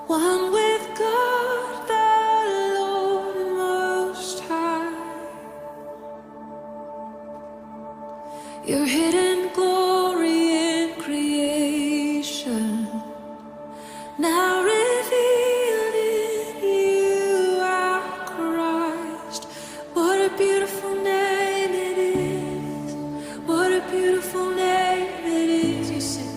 one with God the Lord Most High. Your hidden glory in creation, now revealed in you, our Christ. What a beautiful name it is. What a beautiful name it is. You sing.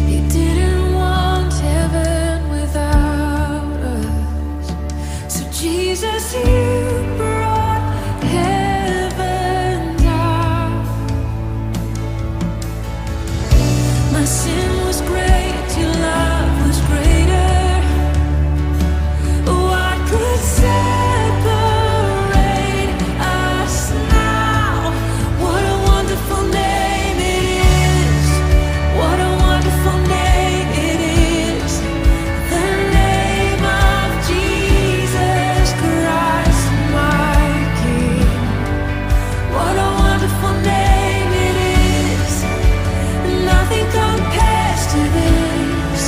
He didn't want heaven without us. So Jesus, you brought heaven down. My sin was great, your love was greater. What could separate us now? What a wonderful name it is. What a wonderful name it is. The name of Jesus Christ, my King. What a wonderful name it is. Nothing compares to this.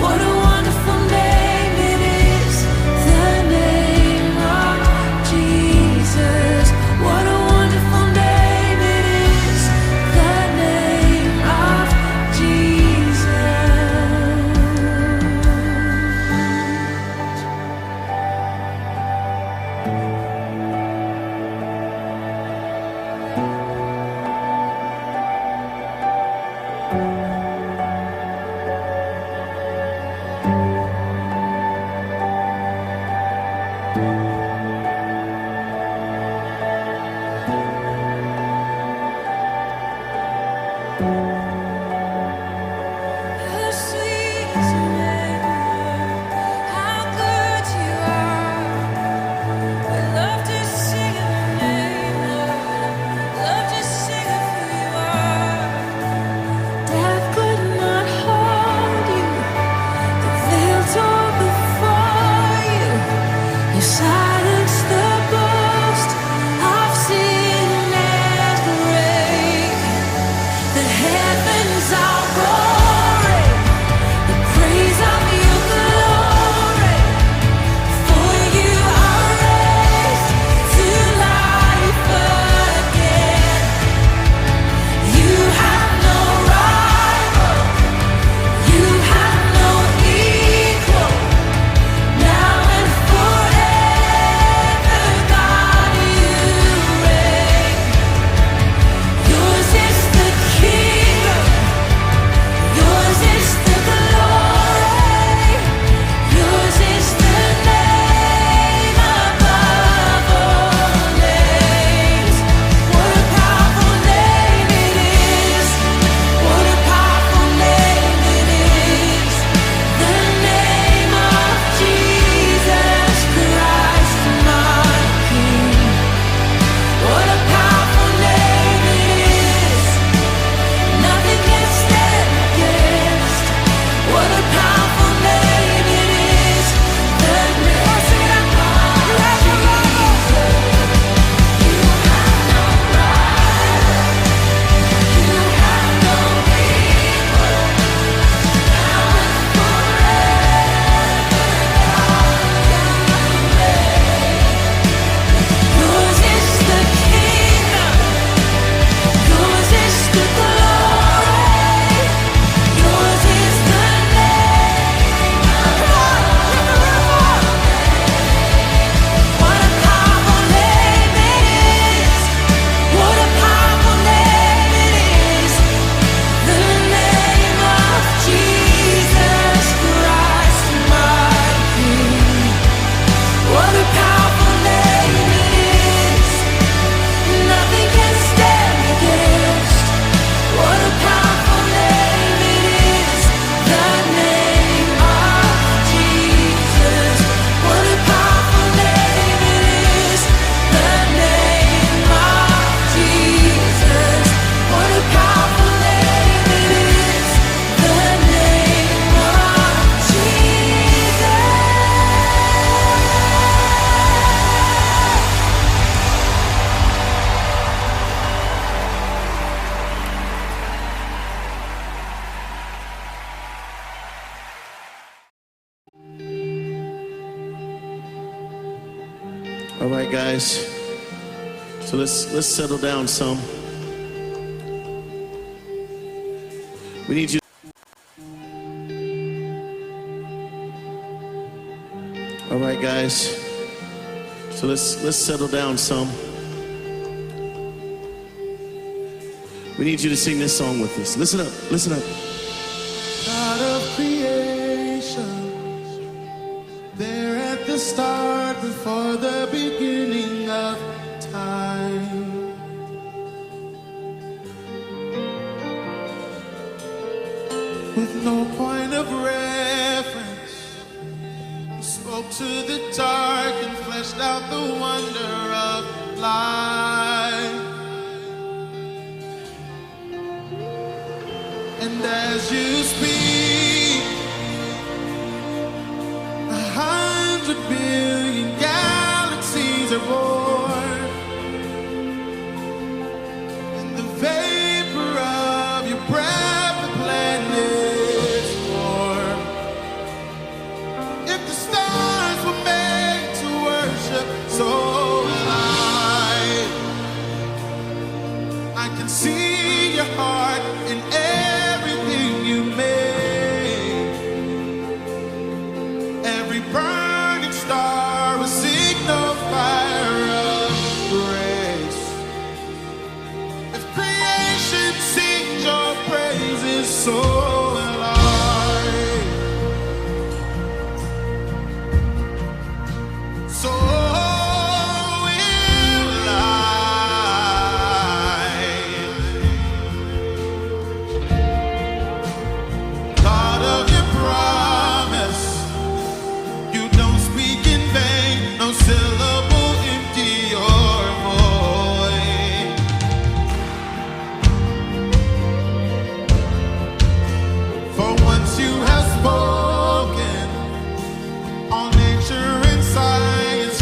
What a wonderful name it is. The name of Jesus. What a wonderful name it is. The name of Jesus. How sweet is your name, how good you are. We love to sing of your name, Lord. Love to sing of who you are. Death could not hold you. The veil tore before you. You silenced the boast of sin and grave. The heavens are roaring, the praise of your glory. For you are raised to life again. You have no rival, you have no equal, now and forever. All right, guys. So let's settle down some. We need you. All right, guys. So let's settle down some. We need you to sing this song with us. Listen up. Listen up. God of creation, there at the start, before the beginning of time. With no point of reference, you spoke to the dark and fleshed out the wonder of life. And as you speak, 100 billion galaxies are born, and the vapor of your breath the planets form. If the stars were made to worship, so will I can see your heart in everything you made. Every burning star a signal fire of grace. If creation sings your praises, so will I. So will I. God of your promise, you don't speak in vain, no syllable empty or void. For once you have spoken, all nature and science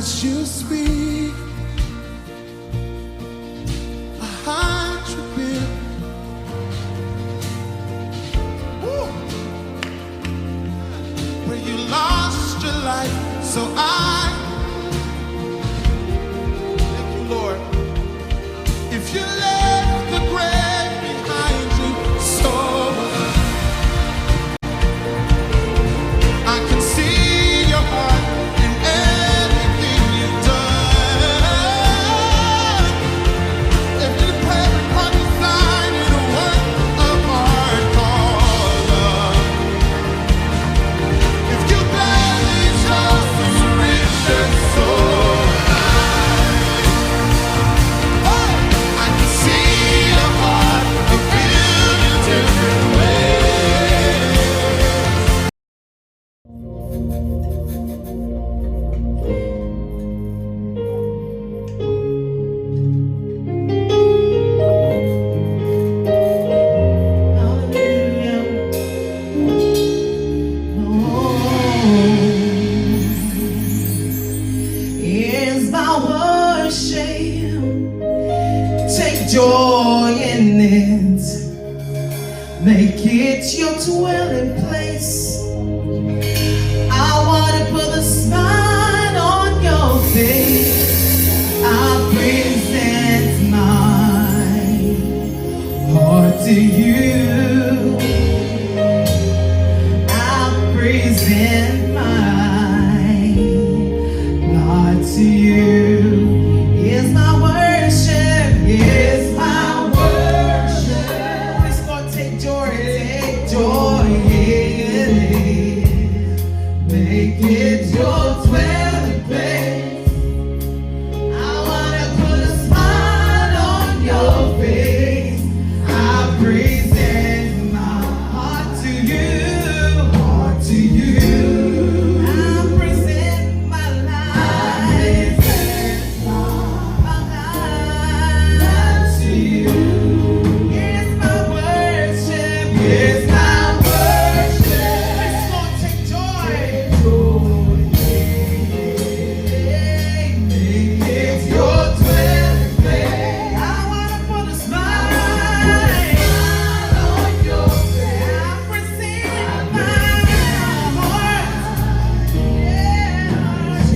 as you speak, 100 billion. Where you lost your life, so thank you, Lord. If you left the grave behind you, so I can see your heart in everything you've done. If you pray upon the sign in a work of art called love, if you gladly chose to surrender soul, I can see your heart a billion different ways. Is my worship. Take joy in it. Make it your dwelling place. I want to put a smile on your face. I present my heart to you. I present my Lord to you. Is my worship, is my worship. Please, Lord, take joy in it. Make it your dwelling place. I wanna put a smile on your face. I present my heart to you, heart to you. I present my life, my life to you. Here's my worship, here's my worship. Please, Lord, take joy. Make it your dwelling place. I wanna put a smile on your face. I present my heart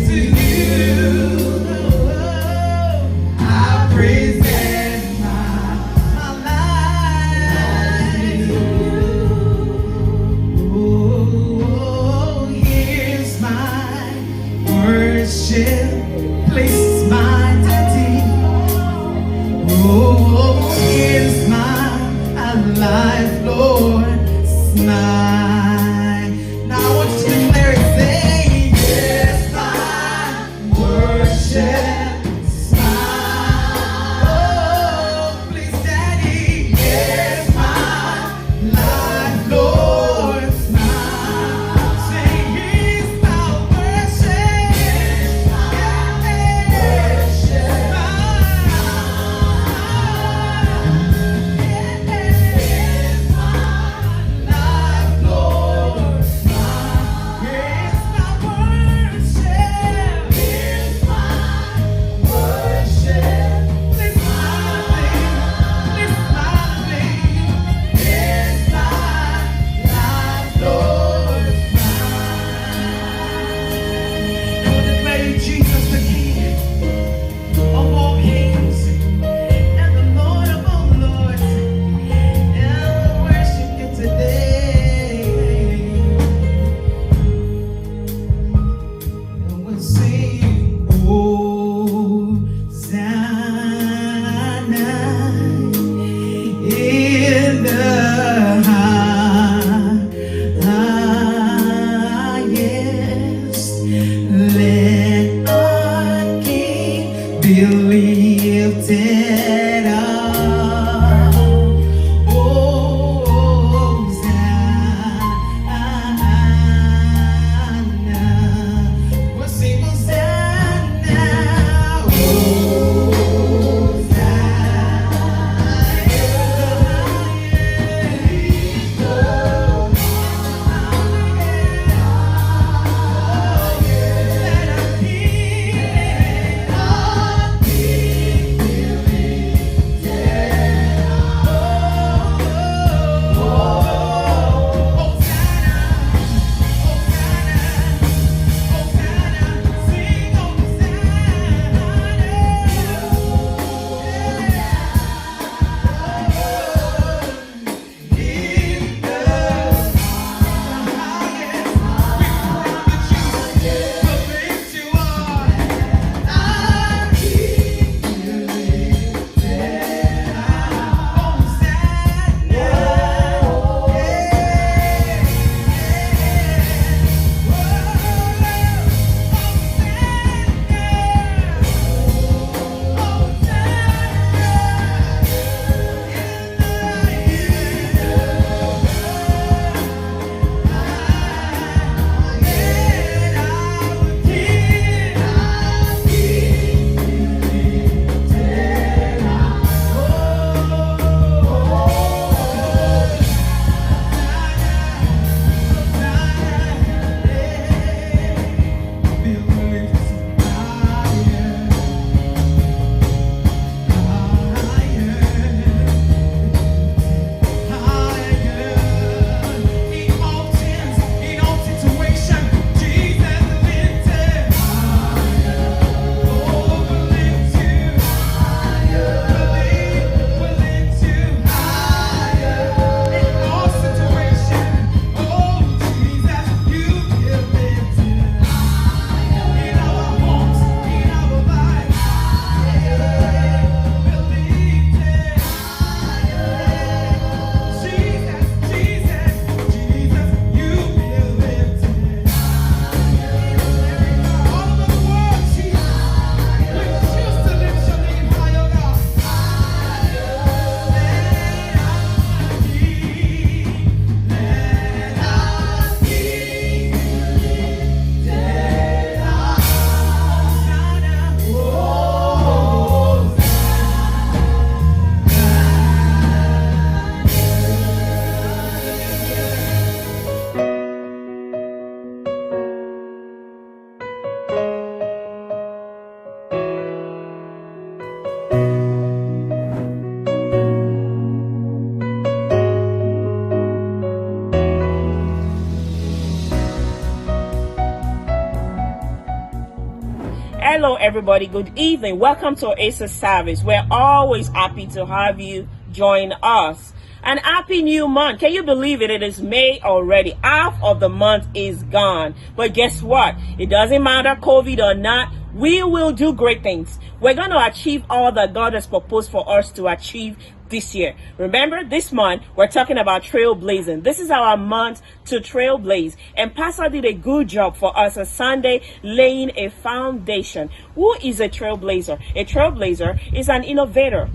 to you. I present my life. Oh, here's my worship. Place my daddy. Oh, here's my life, Lord. Smile. Now I want you to declare it. Say, here's my worship. Smile. Oh, please, Daddy. Here's my life, Lord. Smile. Say, here's my worship. Smile. Hello, everybody. Good evening. Welcome to Oasis service. We're always happy to have you join us. And happy new month. Can you believe it? It is May already. Half of the month is gone. But guess what? It doesn't matter, COVID or not. We will do great things. We're going to achieve all that God has proposed for us to achieve this year. Remember, this month, we're talking about trailblazing. This is our month to trailblaze. And Pastor did a good job for us on Sunday, laying a foundation. Who is a trailblazer? A trailblazer is an innovator,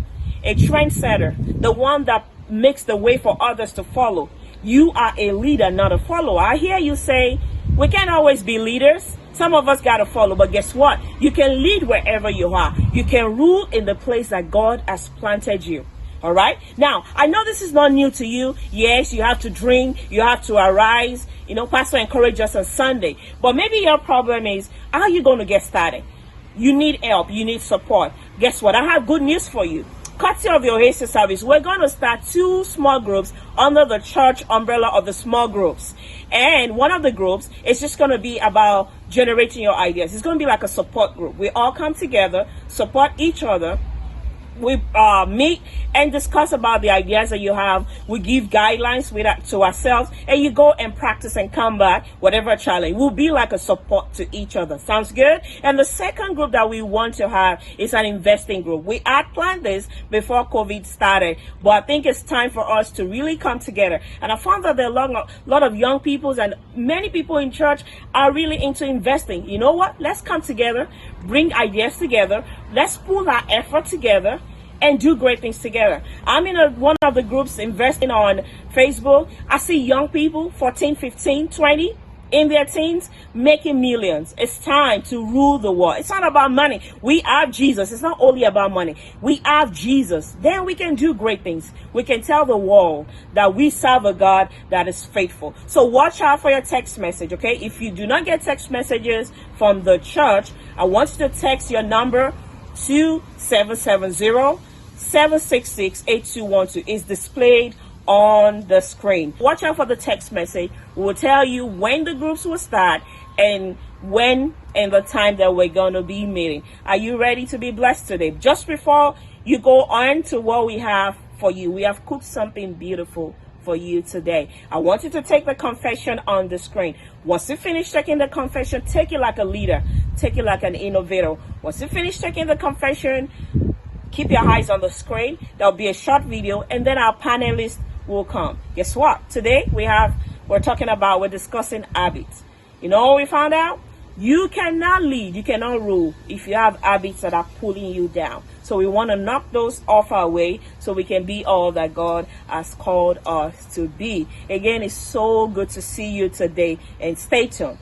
a trendsetter, the one that makes the way for others to follow. You are a leader, not a follower. I hear you say, we can't always be leaders. Some of us got to follow, but guess what? You can lead wherever you are. You can rule in the place that God has planted you. All right. Now, I know this is not new to you. Yes, you have to drink. You have to arise. You know, Pastor encouraged us on Sunday. But maybe your problem is, how are you going to get started? You need help. You need support. Guess what? I have good news for you. Courtesy of the Oasis service, we're going to start 2 small groups under the church umbrella of the small groups. And one of the groups is just going to be about generating your ideas. It's going to be like a support group. We all come together, support each other. We meet and discuss about the ideas that you have. We give guidelines to ourselves, and you go and practice and come back, whatever challenge. We'll be like a support to each other. Sounds good? And the second group that we want to have is an investing group. We had planned this before COVID started, but I think it's time for us to really come together. And I found that there are a lot of young people and many people in church are really into investing. You know what? Let's come together, bring ideas together. Let's pull our effort together and do great things together. I'm in one of the groups investing on Facebook. I see young people, 14, 15, 20, in their teens, making millions. It's time to rule the world. It's not about money. We have Jesus. It's not only about money. We have Jesus. Then we can do great things. We can tell the world that we serve a God that is faithful. So watch out for your text message, okay? If you do not get text messages from the church, I want you to text your number to 770-766-8212. It's displayed on the screen. Watch out for the text message. We will tell you when the groups will start and when and the time that we're going to be meeting. Are you ready to be blessed today? Just before you go on to what we have for you, we have cooked something beautiful for you today. I want you to take the confession on the screen. Once you finish taking the confession, take it like a leader, take it like an innovator. Once you finish taking the confession, keep your eyes on the screen. There'll be a short video, and then our panelists will come. Guess what? Today we're discussing habits. You know what we found out? You cannot lead, you cannot rule if you have habits that are pulling you down. So we want to knock those off our way so we can be all that God has called us to be. Again, it's so good to see you today, and stay tuned.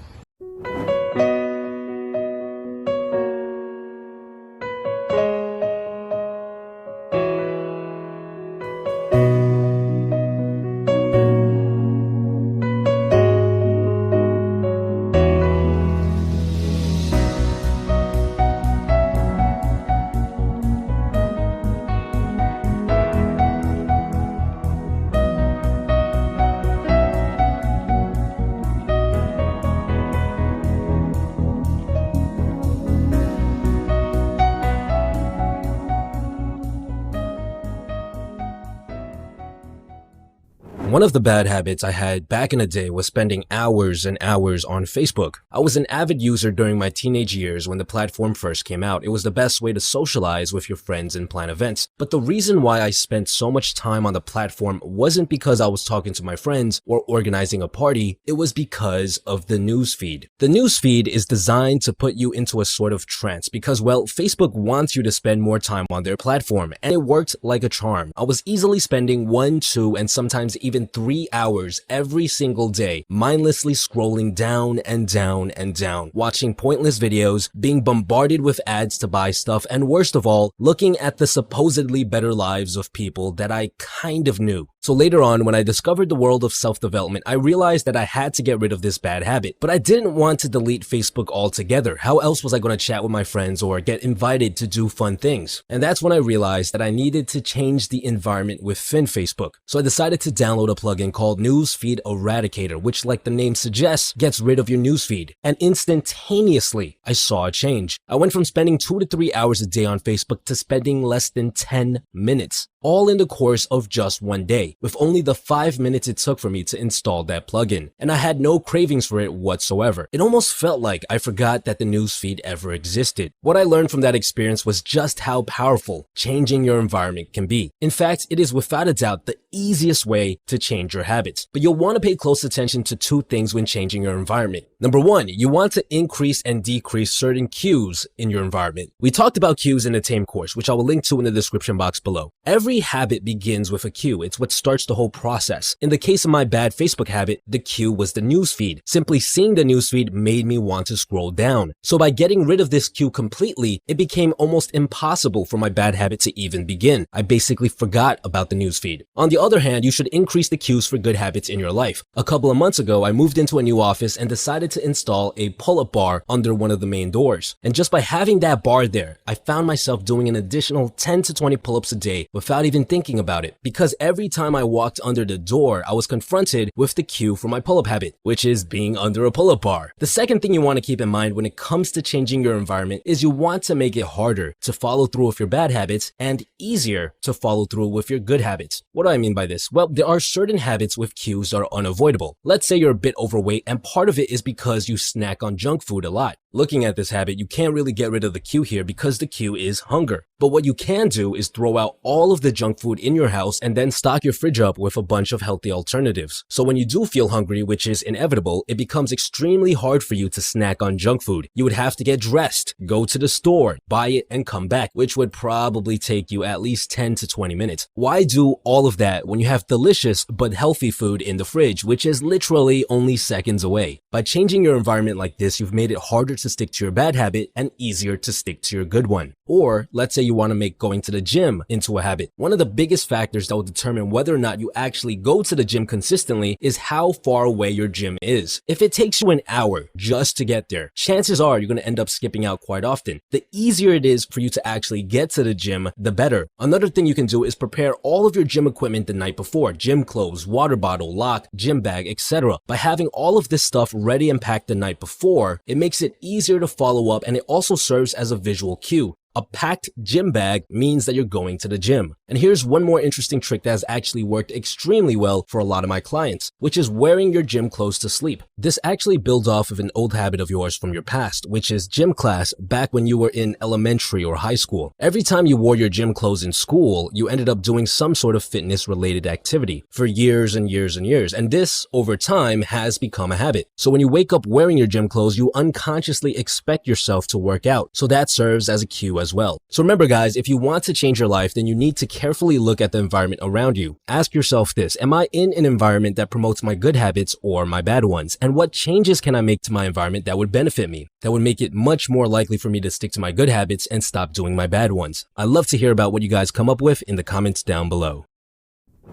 One of the bad habits I had back in the day was spending hours and hours on Facebook. I was an avid user during my teenage years when the platform first came out. It was the best way to socialize with your friends and plan events. But the reason why I spent so much time on the platform wasn't because I was talking to my friends or organizing a party. It was because of the newsfeed. The newsfeed is designed to put you into a sort of trance because, well, Facebook wants you to spend more time on their platform, and it worked like a charm. I was easily spending 1, 2, and sometimes even 3 hours every single day, mindlessly scrolling down and down and down, watching pointless videos, being bombarded with ads to buy stuff, and worst of all, looking at the supposedly better lives of people that I kind of knew. So later on, when I discovered the world of self-development, I realized that I had to get rid of this bad habit. But I didn't want to delete Facebook altogether. How else was I going to chat with my friends or get invited to do fun things? And that's when I realized that I needed to change the environment within Facebook. So I decided to download download a plugin called Newsfeed Eradicator, which, like the name suggests, gets rid of your newsfeed. And instantaneously, I saw a change. I went from spending 2 to 3 hours a day on Facebook to spending less than 10 minutes. All in the course of just one day, with only the 5 minutes it took for me to install that plugin. And I had no cravings for it whatsoever. It almost felt like I forgot that the newsfeed ever existed. What I learned from that experience was just how powerful changing your environment can be. In fact, it is without a doubt the easiest way to change your habits. But you'll want to pay close attention to 2 things when changing your environment. Number 1, you want to increase and decrease certain cues in your environment. We talked about cues in the TAME course, which I will link to in the description box below. Every habit begins with a cue. It's what starts the whole process. In the case of my bad Facebook habit, the cue was the newsfeed. Simply seeing the newsfeed made me want to scroll down. So by getting rid of this cue completely, it became almost impossible for my bad habit to even begin. I basically forgot about the newsfeed. On the other hand, you should increase the cues for good habits in your life. A couple of months ago, I moved into a new office and decided to install a pull-up bar under one of the main doors. And just by having that bar there, I found myself doing an additional 10 to 20 pull-ups a day without even thinking about it. Because every time I walked under the door, I was confronted with the cue for my pull-up habit, which is being under a pull-up bar. The second thing you want to keep in mind when it comes to changing your environment is you want to make it harder to follow through with your bad habits and easier to follow through with your good habits. What do I mean by this? Well, there are certain habits with cues that are unavoidable. Let's say you're a bit overweight and part of it is because you snack on junk food a lot. Looking at this habit, you can't really get rid of the cue here because the cue is hunger. But what you can do is throw out all of the junk food in your house and then stock your fridge up with a bunch of healthy alternatives. So when you do feel hungry, which is inevitable, it becomes extremely hard for you to snack on junk food. You would have to get dressed, go to the store, buy it, and come back, which would probably take you at least 10 to 20 minutes. Why do all of that when you have delicious but healthy food in the fridge, which is literally only seconds away? By changing your environment like this, you've made it harder to stick to your bad habit and easier to stick to your good one. Or let's say you want to make going to the gym into a habit. One of the biggest factors that will determine whether or not you actually go to the gym consistently is how far away your gym is. If it takes you an hour just to get there, chances are you're going to end up skipping out quite often. The easier it is for you to actually get to the gym, the better. Another thing you can do is prepare all of your gym equipment the night before. Gym clothes, water bottle, lock, gym bag, etc. By having all of this stuff ready and packed the night before, it makes it easier to follow up and it also serves as a visual cue. A packed gym bag means that you're going to the gym. And here's one more interesting trick that has actually worked extremely well for a lot of my clients, which is wearing your gym clothes to sleep. This actually builds off of an old habit of yours from your past, which is gym class back when you were in elementary or high school. Every time you wore your gym clothes in school, you ended up doing some sort of fitness-related activity for years and years and years. And this, over time, has become a habit. So when you wake up wearing your gym clothes, you unconsciously expect yourself to work out. So that serves as a cue as well. So remember guys, if you want to change your life, then you need to carefully look at the environment around you. Ask yourself this: am I in an environment that promotes my good habits or my bad ones? And what changes can I make to my environment that would benefit me, that would make it much more likely for me to stick to my good habits and stop doing my bad ones? I'd love to hear about what you guys come up with in the comments down below.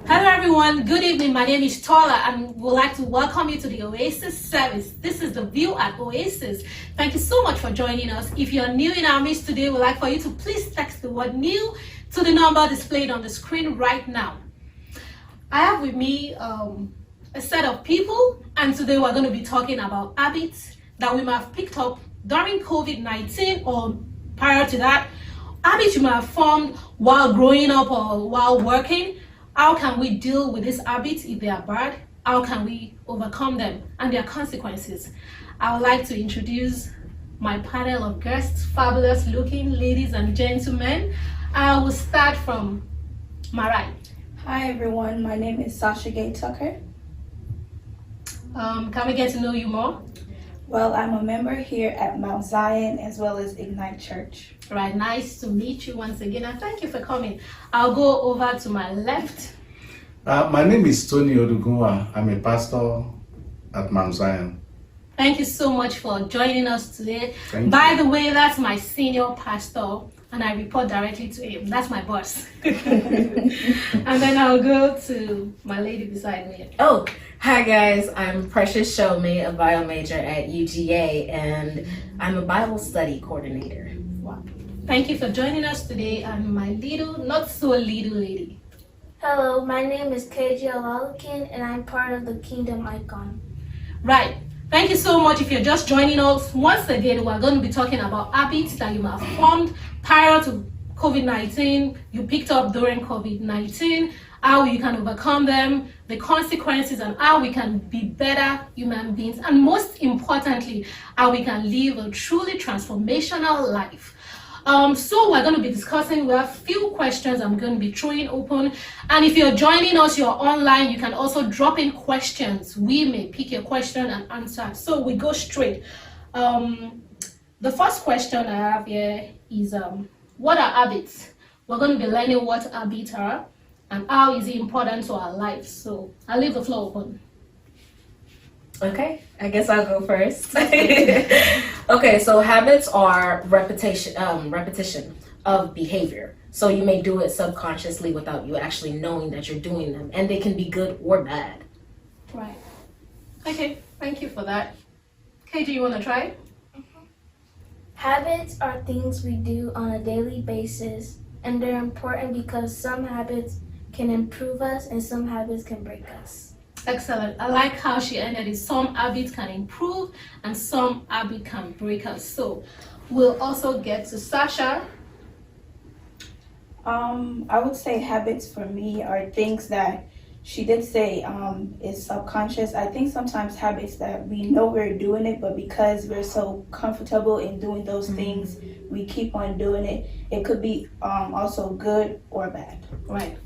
Hello everyone, good evening. My name is Tola and would like to welcome you to the Oasis service. This is the view at Oasis. Thank you so much for joining us. If you're new in our midst today, we'd like for you to please text the word new to the number displayed on the screen right now. I have with me a set of people, and today we're going to be talking about habits that we might have picked up during COVID-19 or prior to that, habits you might have formed while growing up or while working. How can we deal with these habits if they are bad? How can we overcome them and their consequences? I would like to introduce my panel of guests, fabulous looking ladies and gentlemen. I will start from my right. Hi everyone, my name is Sasha Gay Tucker. Can we get to know you more? Well, I'm a member here at Mount Zion as well as Ignite Church. Right, nice to meet you once again and thank you for coming. I'll go over to my left. My name is Tony Odugunwa. I'm a pastor at Mount Zion. Thank you so much for joining us today. By the way, that's my senior pastor and I report directly to him. That's my boss. And then I'll go to my lady beside me. Oh, hi guys. I'm Precious Showme, a bio major at UGA, and I'm a Bible study coordinator. Wow. Thank you for joining us today, and my little, not so little lady. Hello, my name is KJ Olalakin and I'm part of the Kingdom Icon. Right. Thank you so much. If you're just joining us, once again, we're going to be talking about habits that you might have formed prior to COVID-19, you picked up during COVID-19, how you can overcome them, the consequences, and how we can be better human beings, and most importantly, how we can live a truly transformational life. So we're going to be discussing, we have a few questions I'm going to be throwing open, and if you're joining us, you're online, you can also drop in questions. We may pick your question and answer. So we go straight. The first question I have here is, what are habits? We're going to be learning what habits are and how is it important to our lives. So I'll leave the floor open. Okay, I guess I'll go first. Okay, so habits are repetition of behavior. So you may do it subconsciously without you actually knowing that you're doing them, and they can be good or bad. Right. Okay, thank you for that. KJ, you want to try? Habits are things we do on a daily basis, and they're important because some habits can improve us and some habits can break us. Excellent. I like how she ended it. Some habits can improve and some habits can break us. So we'll also get to Sasha. I would say habits for me are things that she did say is subconscious. I think sometimes habits that we know we're doing it, but because we're so comfortable in doing those things, we keep on doing it. It could be also good or bad. Right.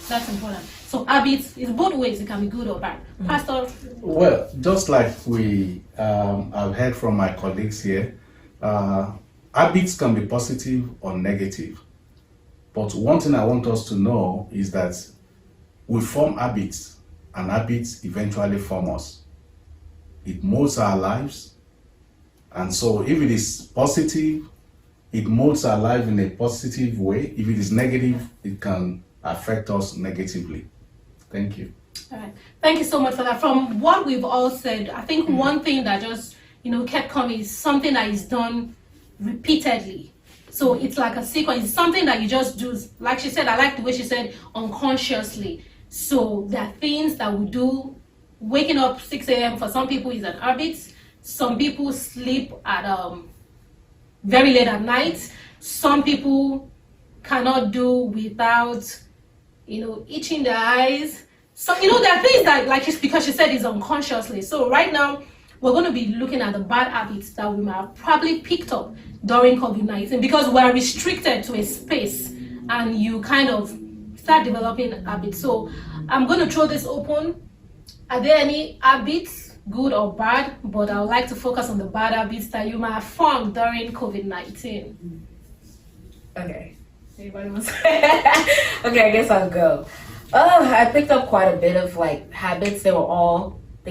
That's important. So habits is both ways. It can be good or bad. Pastor? Well, just like I've heard from my colleagues here, habits can be positive or negative. But one thing I want us to know is that we form habits, and habits eventually form us. It molds our lives, and so if it is positive, it molds our life in a positive way. If it is negative, it can affect us negatively. Thank you. All right. Thank you so much for that. From what we've all said, I think one thing that just kept coming is something that is done repeatedly. So it's like a sequence. It's something that you just do. Like she said, I like the way she said unconsciously. So there are things that we do. Waking up 6 a.m. for some people is an habit. Some people sleep at very late at night. Some people cannot do without itching their eyes. So there are things that, because she said, is unconsciously. So right now we're going to be looking at the bad habits that we might have probably picked up during COVID-19, because we're restricted to a space and you kind of start developing habits. So I'm going to throw this open. Are there any habits, good or bad? But I would like to focus on the bad habits that you might have formed during COVID-19. Okay. Anybody wants? Okay, I guess I'll go. I picked up quite a bit of habits. They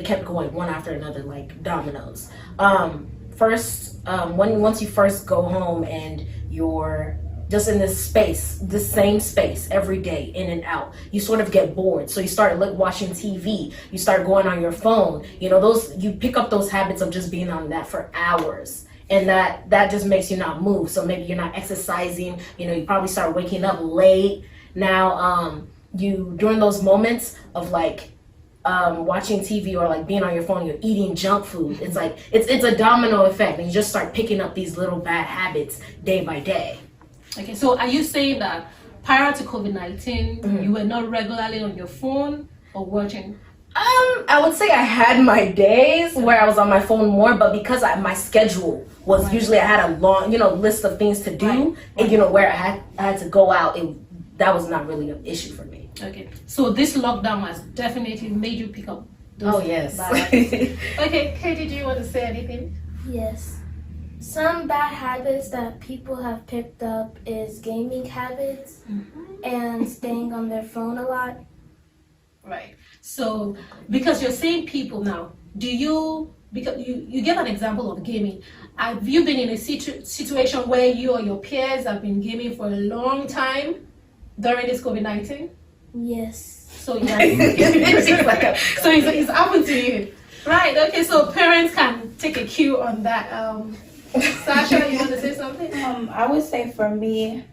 kept going one after another like dominoes. Once you first go home and you're just in this same space every day, in and out, you sort of get bored. So you start watching TV, you start going on your phone. You pick up those habits of just being on that for hours. And that just makes you not move. So maybe you're not exercising, you probably start waking up late. Now, during those moments of watching TV or being on your phone, you're eating junk food. It's it's a domino effect, and you just start picking up these little bad habits day by day. Okay, so are you saying that prior to COVID-19, you were not regularly on your phone or watching? I would say I had my days where I was on my phone more, but because my schedule was usually, I had a long, list of things to do, and where I had to go out, that was not really an issue for me. Okay, so this lockdown has definitely made you pick up those yes. bad habits. Okay, Katie, do you want to say anything? Yes. Some bad habits that people have picked up is gaming habits and staying on their phone a lot. Right. So, because you're saying people now, because you gave an example of gaming. Have you been in a situation where you or your peers have been gaming for a long time during this COVID-19? Yes. So, yeah. So it's happened to you. Right, okay, so parents can take a cue on that. Sasha, you want to say something? I would say for me,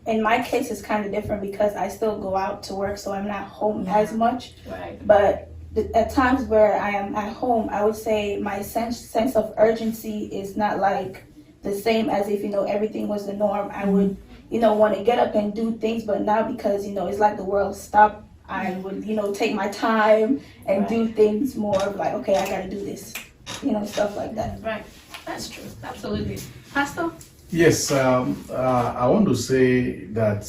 in my case, it's kind of different because I still go out to work, so I'm not home as much. Right. But at times where I am at home, I would say my sense of urgency is not like the same as if, everything was the norm. I would, want to get up and do things, but now because, it's like the world stopped, I would, take my time and do things more of like, okay, I got to do this, stuff like that. Right. That's true. Absolutely. Pastor? Yes, I want to say that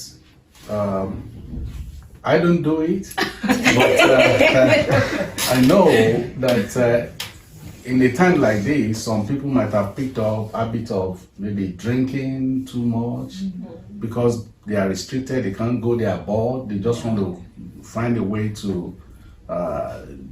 I don't do it, but I know that in a time like this, some people might have picked up a habit of maybe drinking too much because they are restricted, they can't go, they are bored, they just want to find a way to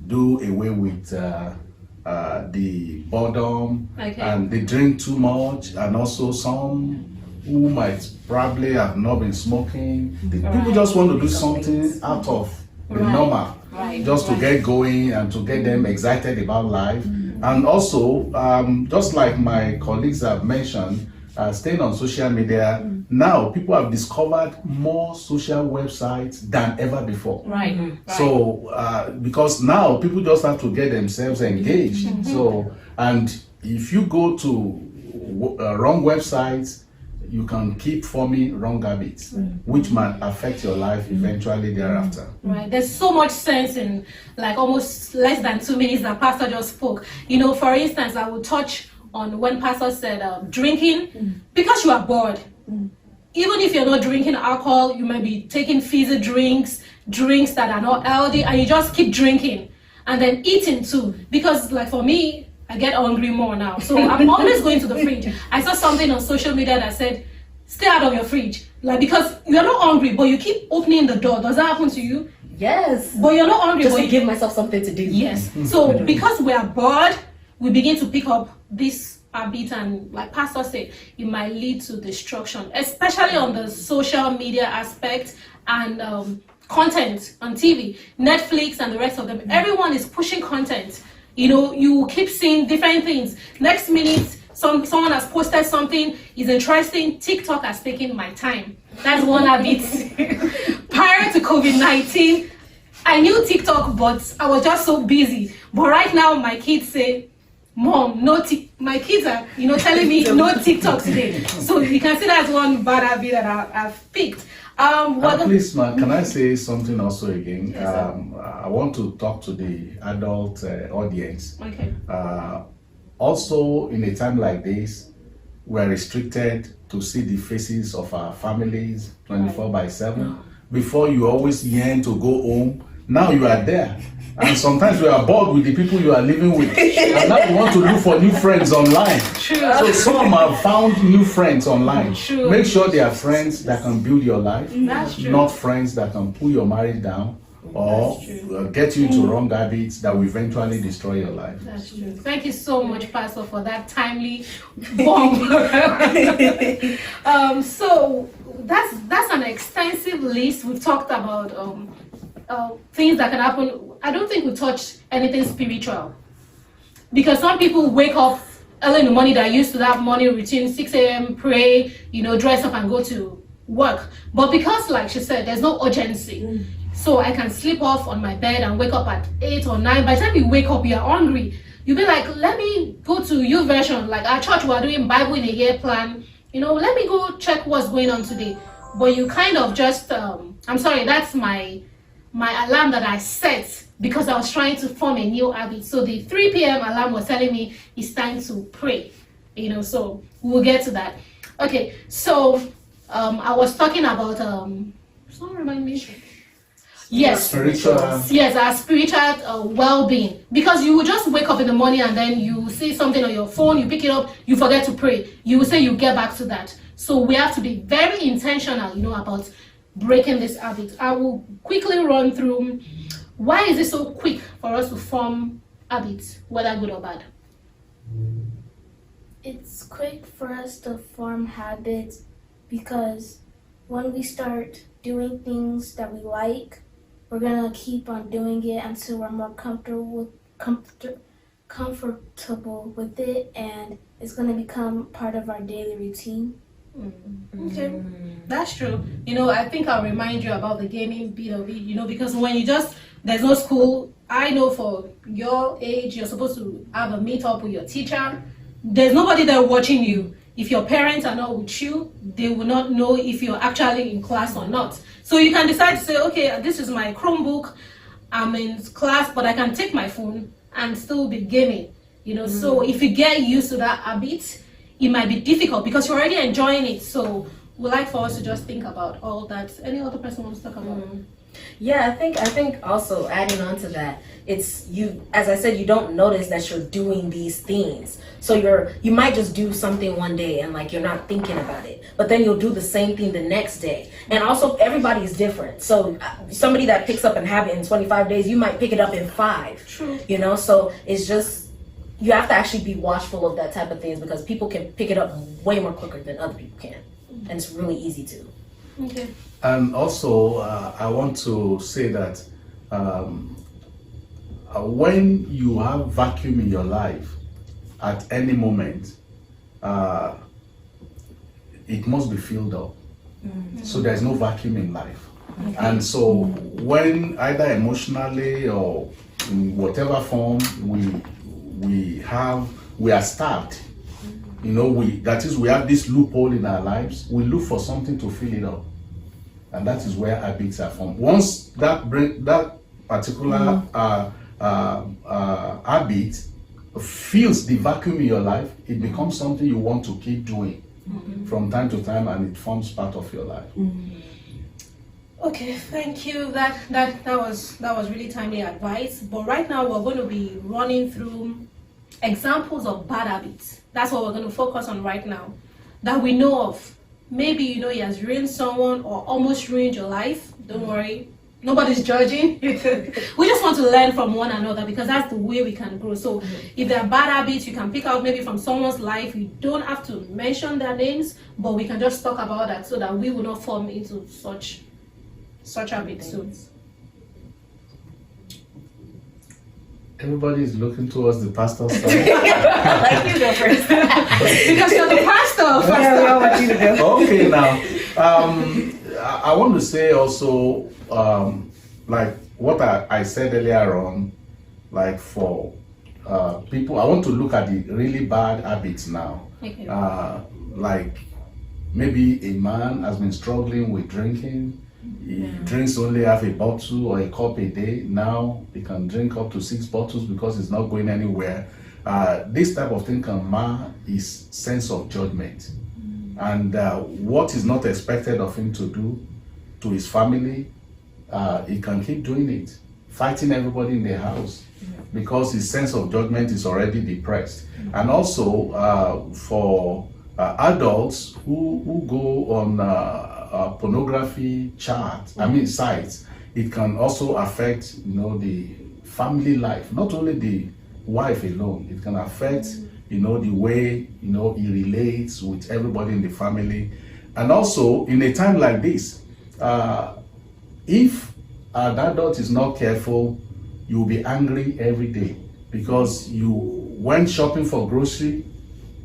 do away with the boredom, and they drink too much, and also some who might probably have not been smoking. People just want to do something out of the normal, just to get going and to get them excited about life. And also, just like my colleagues have mentioned, staying on social media, now people have discovered more social websites than ever before. Right. So, because now people just have to get themselves engaged. So, and if you go to wrong websites, you can keep forming wrong habits, which might affect your life eventually thereafter. Right. There's so much sense in like almost less than 2 minutes that Pastor just spoke. For instance, I will touch on when Pastor said drinking, because you are bored. Even if you're not drinking alcohol, you might be taking fizzy drinks that are not healthy, and you just keep drinking. And then eating too, because like for me, I get hungry more now. So I'm always going to the fridge. I saw something on social media that said, stay out of your fridge. Like, because you're not hungry, but you keep opening the door. Does that happen to you? Yes. But you're not hungry. Just to give myself something to do. Yes. So because we are bored, we begin to pick up this habit, and like Pastor said, it might lead to destruction, especially on the social media aspect and content on TV, Netflix and the rest of them. Everyone is pushing content. You keep seeing different things. Next minute, someone has posted something is interesting. TikTok has taken my time. That's one habit. Prior to COVID-19, I knew TikTok, but I was just so busy. But right now, my kids say, Mom, my kids are, telling me no TikTok today. So you can see that's one bad habit that I've picked. Please, man, can I say something also again? Yes, I want to talk to the adult audience. Okay. Also, in a time like this, we're restricted to see the faces of our families 24/7. Before, you always yearn to go home. Now you are there. And sometimes we are bored with the people you are living with. And now you want to look for new friends online. True. So some have found new friends online. True. Make sure they are friends that can build your life, That's true. not friends that can pull your marriage down or get you into wrong habits that will eventually destroy your life. That's true. Thank you so much, Pastor, for that timely bomb. So that's an extensive list. We've talked about things that can happen. I don't think we touched anything spiritual, because some people wake up early in the morning, they're used to that morning routine, 6 a.m., pray, dress up and go to work. But because, like she said, there's no urgency, so I can sleep off on my bed and wake up at 8 or 9. By the time you wake up, you're hungry. You'll be like, let me go to YouVersion. Like our church, we're doing Bible in a Year plan. Let me go check what's going on today. But you kind of just, I'm sorry, that's my alarm that I set because I was trying to form a new habit. So the 3 p.m. alarm was telling me it's time to pray, so we'll get to that. Okay, so I was talking about, someone remind me. Yes, Spiritual. Yes, our spiritual well-being. Because you will just wake up in the morning and then you see something on your phone, you pick it up, you forget to pray. You will say you get back to that. So we have to be very intentional, about breaking this habit. I will quickly run through why is it so quick for us to form habits, whether good or bad. It's quick for us to form habits because when we start doing things that we like, we're gonna keep on doing it until we're more comfortable with it, and it's gonna become part of our daily routine. Okay, that's true. I think I'll remind you about the gaming bit of it, because when there's no school, I know for your age, you're supposed to have a meetup with your teacher. There's nobody there watching you. If your parents are not with you, they will not know if you're actually in class or not. So you can decide to say, okay, this is my Chromebook, I'm in class, but I can take my phone and still be gaming. So if you get used to that habit, it might be difficult because you're already enjoying it. So we like for us to just think about all that. Any other person wants to talk about it? Yeah, I think also adding on to that, it's you, as I said, you don't notice that you're doing these things. So you might just do something one day and like you're not thinking about it, but then you'll do the same thing the next day. And also everybody is different. So somebody that picks up a habit in 25 days, you might pick it up in 5. True. So it's just, you have to actually be watchful of that type of things because people can pick it up way more quicker than other people can. And it's really easy to. Okay. And also, I want to say that when you have vacuum in your life, at any moment, it must be filled up. So there's no vacuum in life. Okay. And so when either emotionally or in whatever form we are starved, that is, we have this loophole in our lives, we look for something to fill it up. And that is where habits are formed. Once that particular habit fills the vacuum in your life, it becomes something you want to keep doing from time to time, and it forms part of your life. Okay, thank you. That was really timely advice. But right now we're going to be running through examples of bad habits. That's what we're going to focus on right now, that we know of. Maybe he has ruined someone or almost ruined your life. Don't worry, nobody's judging. We just want to learn from one another because that's the way we can grow. So if there are bad habits, you can pick out maybe from someone's life. You don't have to mention their names, but we can just talk about that so that we will not fall into such habits. So Everybody is looking towards the pastor's side. Like you go first. Because you're the pastor. Yeah, we all want you to go. Okay, now, I want to say also, like what I said earlier on, like for people, I want to look at the really bad habits now. Okay. Like maybe a man has been struggling with drinking. He drinks only half a bottle or a cup a day. Now he can drink up to 6 bottles because he's not going anywhere. This type of thing can mar his sense of judgment. And what is not expected of him to do to his family, he can keep doing it, fighting everybody in the house because his sense of judgment is already depressed. And also for adults who go on pornography sites, it can also affect the family life, not only the wife alone. It can affect the way he relates with everybody in the family. And also in a time like this, if an adult is not careful, you'll be angry every day because you went shopping for grocery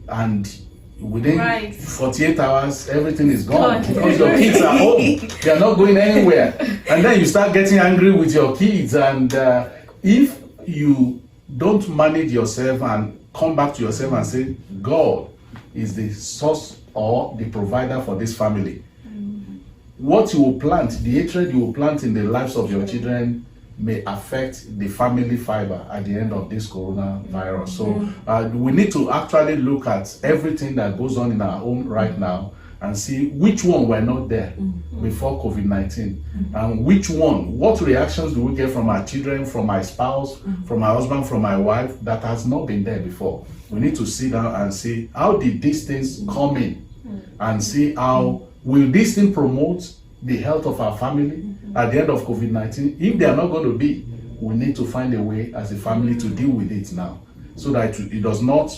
and within 48 hours, everything is gone because your kids are home. They are not going anywhere. And then you start getting angry with your kids. And if you don't manage yourself and come back to yourself and say, God is the source or the provider for this family, what you will plant, the hatred you will plant in the lives of your children may affect the family fiber at the end of this coronavirus. So we need to actually look at everything that goes on in our home right now and see which one were not there before COVID-19 and which one, what reactions do we get from our children, from my spouse, from my husband, from my wife that has not been there before. We need to sit down and see how did these things come in and see how will this thing promote the health of our family at the end of COVID-19. If they are not going to be, we need to find a way as a family to deal with it now, so that it does not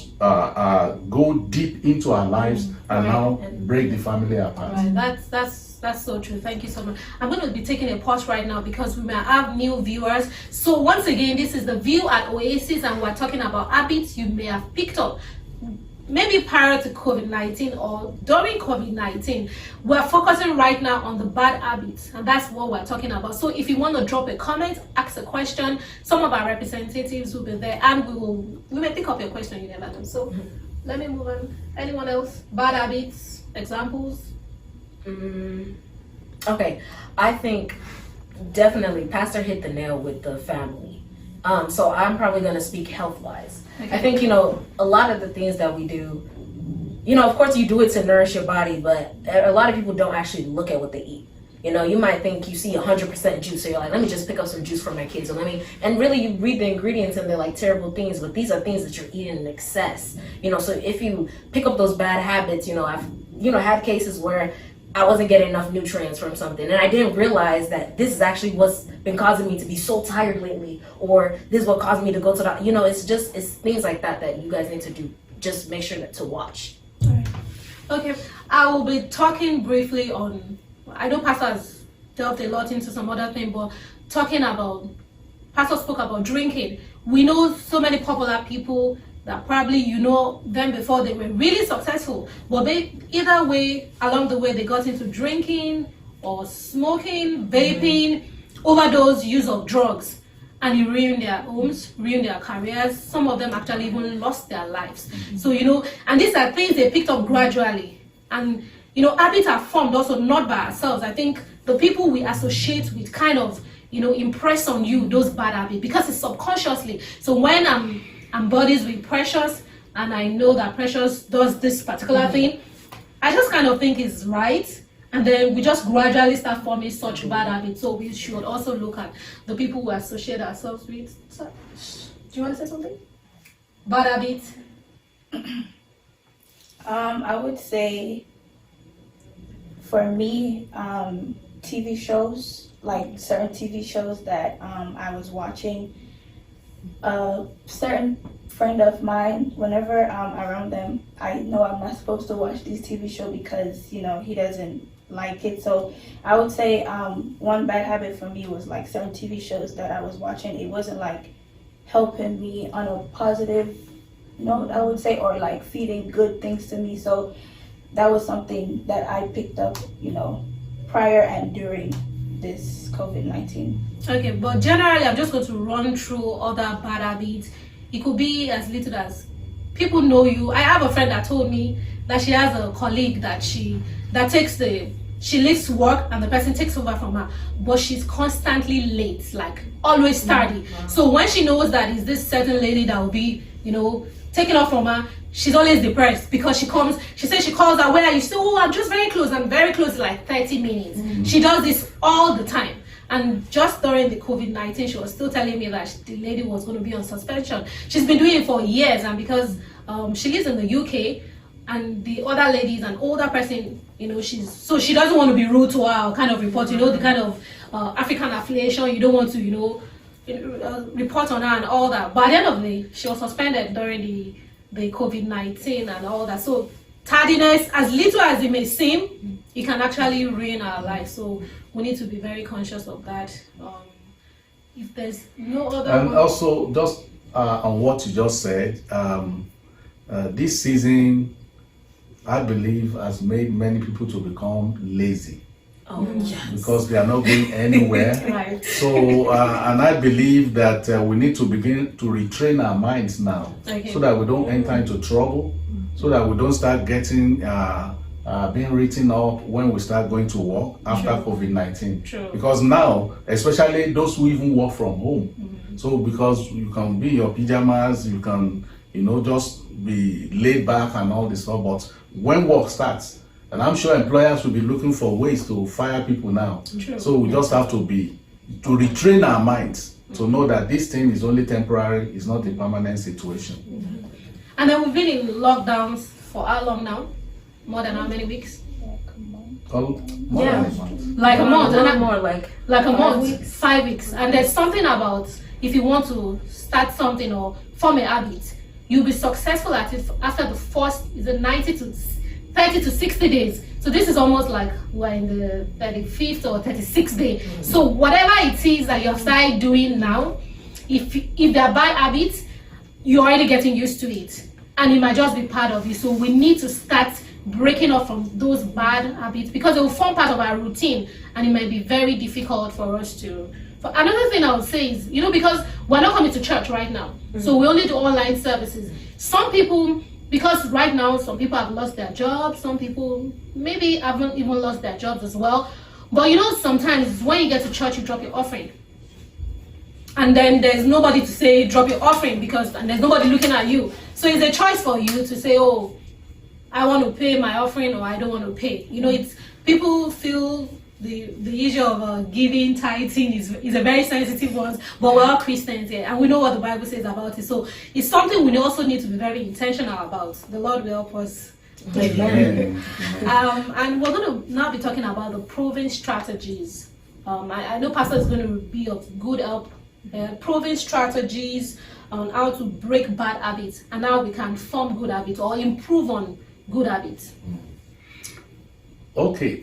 go deep into our lives and now break the family apart. Right. That's so true. Thank you so much. I'm going to be taking a pause right now because we may have new viewers. So once again, this is the View at Oasis, and we're talking about habits you may have picked up. maybe prior to COVID-19 or during COVID-19, we're focusing right now on the bad habits, and that's what we're talking about. So if you want to drop a comment, ask a question, some of our representatives will be there, and we may pick up your question, you never know. So let me move on. Anyone else? Bad habits, examples? Okay, I think definitely Pastor hit the nail with the family. So I'm probably going to speak health-wise. Okay. I think, a lot of the things that we do, of course you do it to nourish your body, but a lot of people don't actually look at what they eat. You might think you see 100% juice, so you're like, let me just pick up some juice for my kids, and really you read the ingredients and they're like terrible things, but these are things that you're eating in excess. So if you pick up those bad habits, I've, had cases where I wasn't getting enough nutrients from something, and I didn't realize that this is actually what's been causing me to be so tired lately, or this is what caused me to go to the, it's things like that you guys need to do. Just make sure to watch. All right. Okay, I will be talking briefly on, I know Pastor has delved a lot into some other thing, but Pastor spoke about drinking. We know so many popular people that probably them before they were really successful, but either way, along the way, they got into drinking or smoking, vaping, overdose use of drugs, and it ruined their homes, ruined their careers. Some of them actually even lost their lives. So, and these are things they picked up gradually. And, habits are formed also not by ourselves. I think the people we associate with kind of, impress on you those bad habits because it's subconsciously. So when I'm buddies with Precious, and I know that Precious does this particular thing, I just kind of think it's right, and then we just gradually start forming such bad habits. So we should also look at the people we associate ourselves with. So, do you want to say something? Bad habits? I would say, for me, TV shows, like certain TV shows that I was watching. A certain friend of mine, whenever I'm around them, I know I'm not supposed to watch these TV shows because he doesn't like it. So I would say one bad habit for me was like certain TV shows that I was watching. It wasn't like helping me on a positive note, I would say, or like feeding good things to me. So that was something that I picked up, prior and during this COVID-19. Okay, but generally, I'm just going to run through other bad habits. It could be as little as people know you. I have a friend that told me that she has a colleague that she leaves to work and the person takes over from her, but she's constantly late, like always tardy. So when she knows that it's this certain lady that will be, taking off from her, she's always depressed because she says she calls her, where are you? She says, oh, I'm just very close. I'm very close, like 30 minutes. She does this all the time. And just during the COVID-19, she was still telling me that the lady was going to be on suspension. She's been doing it for years, and because she lives in the UK, and the other lady is an older person, she doesn't want to be rude to her or kind of report, the kind of African affiliation, you don't want to, report on her and all that. But at the end of the day, she was suspended during the COVID-19 and all that. So tardiness, as little as it may seem, it can actually ruin our life. So we need to be very conscious of that. If there's no other and also just on what you just said, this season I believe has made many people to become lazy. Oh, yes. Because they are not going anywhere. Right. So and I believe that we need to begin to retrain our minds now, so that we don't enter into trouble, so that we don't start getting being written up when we start going to work after COVID-19. True. Because now, especially those who even work from home, so because you can be in your pajamas, you can just be laid back and all this stuff, but when work starts, and I'm sure employers will be looking for ways to fire people now. True. So we just have to retrain our minds to know that this thing is only temporary, it's not a permanent situation. And then we've been in lockdowns for how long now? More than how many weeks? More than a month. Like a month. A little more like a month, 5 weeks. And there's something about if you want to start something or form a habit, you'll be successful at it after the first 30 to 60 days. So this is almost like we're in the 35th or 36th day. So whatever it is that you have started doing now, if they're bad habits, you're already getting used to it. and it might just be part of you. So we need to start breaking off from those bad habits because it will form part of our routine, and it might be very difficult for us to. For another thing I would say is, because we're not coming to church right now, so we only do online services. Some people, because right now some people have lost their jobs, some people maybe haven't even lost their jobs as well. But sometimes when you get to church, you drop your offering. And then there's nobody to say drop your offering and there's nobody looking at you. So it's a choice for you to say, oh, I want to pay my offering or I don't want to pay. It's people feel the issue of giving, tithing is a very sensitive one, but we're all Christians here and we know what the Bible says about it. So it's something we also need to be very intentional about. The Lord will help us. Amen. And we're going to now be talking about the proven strategies. I know Pastor is going to be of good help. Proven strategies on how to break bad habits and how we can form good habits or improve on good habits. Okay,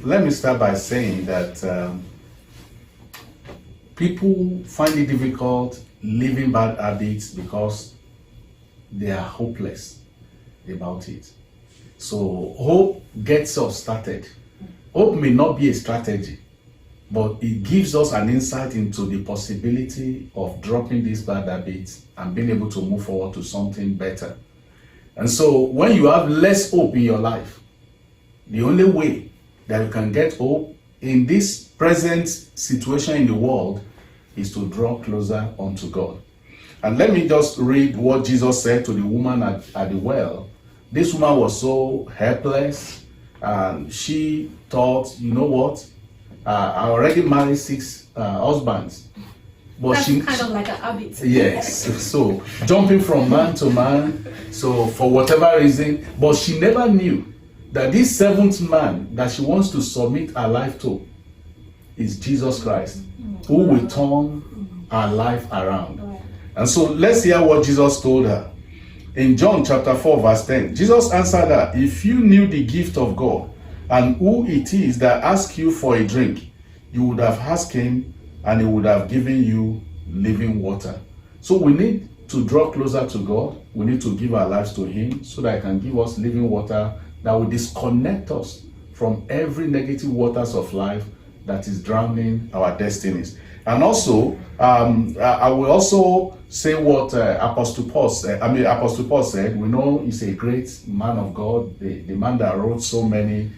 let me start by saying that people find it difficult living bad habits because they are hopeless about it. So hope gets us started. Hope may not be a strategy, but it gives us an insight into the possibility of dropping these bad habits and being able to move forward to something better. And so when you have less hope in your life, the only way that you can get hope in this present situation in the world is to draw closer unto God. And let me just read what Jesus said to the woman at the well. This woman was so helpless, and she thought, you know what? I already married 6 husbands. But That's kind of like a habit. Yes. So jumping from man to man, so for whatever reason, but she never knew that this 7th man that she wants to submit her life to is Jesus Christ, who will turn her life around. And so let's hear what Jesus told her. In John chapter 4 verse 10, Jesus answered her, if you knew the gift of God and who it is that asks you for a drink, you would have asked him and he would have given you living water. So we need to draw closer to God. We need to give our lives to him so that he can give us living water that will disconnect us from every negative waters of life that is drowning our destinies. And also, I will also say what Apostle Paul said. Apostle Paul said, we know he's a great man of God, the man that wrote so many